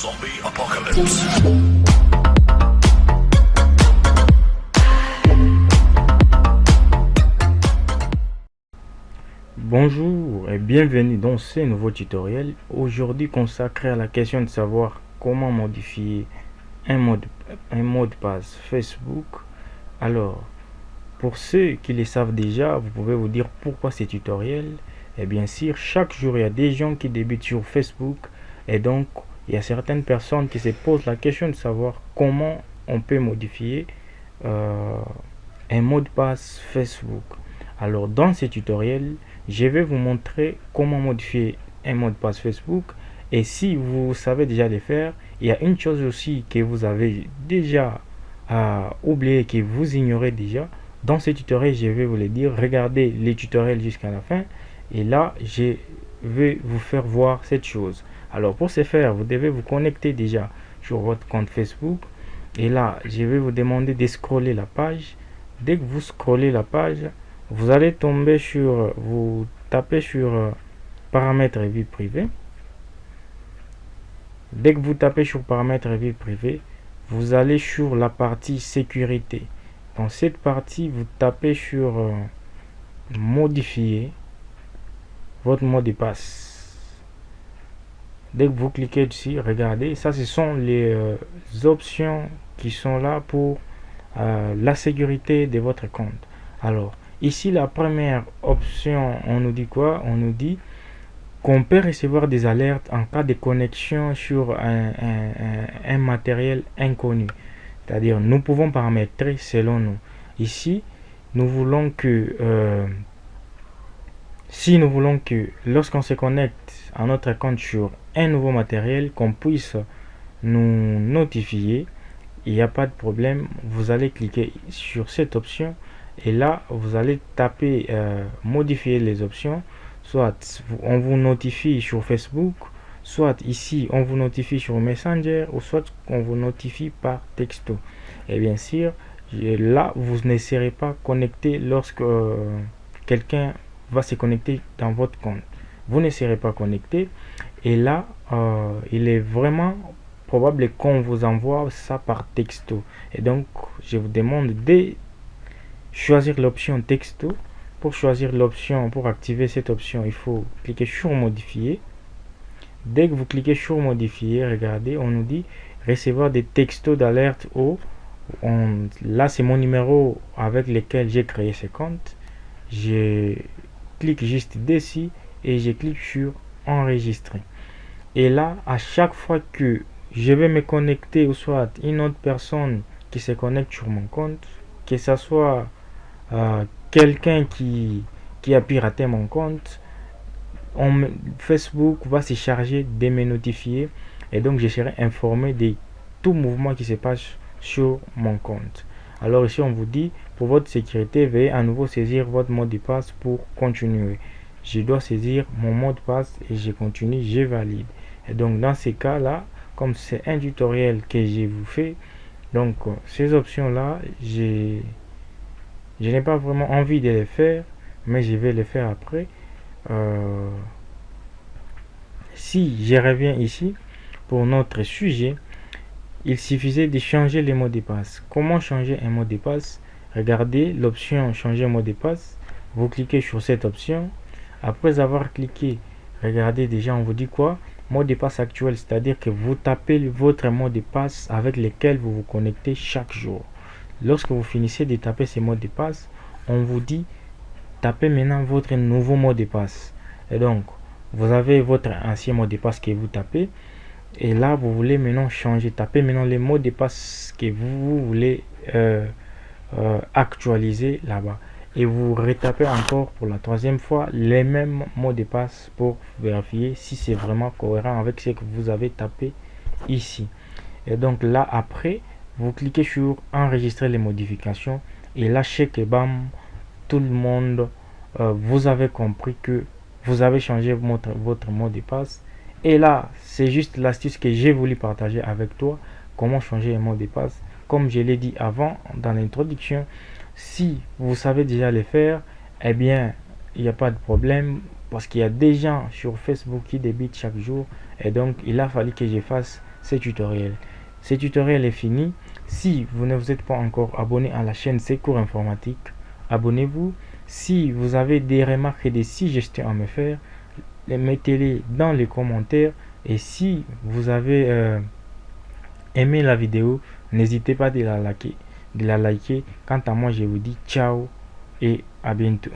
Zombie Apocalypse. Bonjour et bienvenue dans ce nouveau tutoriel, aujourd'hui consacré à la question de savoir comment modifier un mot de passe Facebook. Alors, pour ceux qui le savent déjà, vous pouvez vous dire pourquoi ces tutoriels. Et bien sûr, chaque jour, il y a des gens qui débutent sur Facebook et donc il y a certaines personnes qui se posent la question de savoir comment on peut modifier un mot de passe Facebook. Alors, dans ce tutoriel, je vais vous montrer comment modifier un mot de passe Facebook. Et si vous savez déjà le faire, il y a une chose aussi que vous avez déjà oublié, que vous ignorez déjà. Dans ce tutoriel, je vais vous le dire. Regardez les tutoriels jusqu'à la fin. Et là, je vais vous faire voir cette chose. Alors, pour ce faire, vous devez vous connecter déjà sur votre compte Facebook. Et là, je vais vous demander de scroller la page. Dès que vous scrollez la page, vous allez tomber sur, vous tapez sur paramètres et vie privée. Dès que vous tapez sur paramètres et vie privée, vous allez sur la partie sécurité. Dans cette partie, vous tapez sur modifier votre mot de passe. Dès que vous cliquez dessus, regardez, ça ce sont les options qui sont là pour la sécurité de votre compte. Alors, ici, la première option, on nous dit quoi? On nous dit qu'on peut recevoir des alertes en cas de connexion sur un matériel inconnu. C'est-à-dire, nous pouvons paramétrer selon nous. Ici, nous voulons que, si nous voulons que lorsqu'on se connecte à notre compte sur un nouveau matériel, qu'on puisse nous notifier, il n'y a pas de problème. Vous allez cliquer sur cette option. Et là, vous allez taper modifier les options. Soit on vous notifie sur Facebook, soit ici on vous notifie sur Messenger, ou soit on vous notifie par texto. Et bien sûr, là, vous ne serez pas connecté lorsque quelqu'un va se connecter dans votre compte. Vous ne serez pas connecté. Et là, il est vraiment probable qu'on vous envoie ça par texto. Et donc, je vous demande de choisir l'option texto. Pour choisir l'option, pour activer cette option, il faut cliquer sur modifier. Dès que vous cliquez sur modifier, regardez, on nous dit recevoir des textos d'alerte au. Là, c'est mon numéro avec lequel j'ai créé ce compte. Je clique juste dessus et je clique sur enregistrer. Et là, à chaque fois que je vais me connecter, ou soit une autre personne qui se connecte sur mon compte, que ce soit quelqu'un qui a piraté mon compte, Facebook va se charger de me notifier et donc je serai informé de tout mouvement qui se passe sur mon compte. Alors ici on vous dit, pour votre sécurité, veuillez à nouveau saisir votre mot de passe pour continuer. Je dois saisir mon mot de passe et je continue, je valide. Et donc dans ces cas là, comme c'est un tutoriel que je vous fais, donc ces options là, je n'ai pas vraiment envie de les faire, mais je vais les faire après. Si je reviens ici, pour notre sujet, il suffisait de changer les mots de passe. Comment changer un mot de passe? Regardez l'option changer mot de passe. Vous cliquez sur cette option. Après avoir cliqué, regardez déjà, on vous dit quoi? Mot de passe actuel, c'est-à-dire que vous tapez votre mot de passe avec lequel vous vous connectez chaque jour. Lorsque vous finissez de taper ces mots de passe, on vous dit tapez maintenant votre nouveau mot de passe. Et donc, vous avez votre ancien mot de passe que vous tapez. Et là, vous voulez maintenant changer. Tapez maintenant les mots de passe que vous voulez actualiser là-bas. Et vous retapez encore pour la troisième fois les mêmes mots de passe pour vérifier si c'est vraiment cohérent avec ce que vous avez tapé ici. Et donc là, après, vous cliquez sur enregistrer les modifications et là, check et bam, tout le monde, vous avez compris que vous avez changé votre mot de passe. Et là, c'est juste l'astuce que j'ai voulu partager avec toi, comment changer un mot de passe. Comme je l'ai dit avant dans l'introduction, si vous savez déjà le faire, eh bien, il n'y a pas de problème parce qu'il y a des gens sur Facebook qui débutent chaque jour et donc il a fallu que je fasse ce tutoriel. Ce tutoriel est fini. Si vous ne vous êtes pas encore abonné à la chaîne Secours Informatique, abonnez-vous. Si vous avez des remarques et des suggestions à me faire, mettez-les dans les commentaires. Et si vous avez aimé la vidéo, n'hésitez pas de la liker. Quant à moi, je vous dis ciao et à bientôt.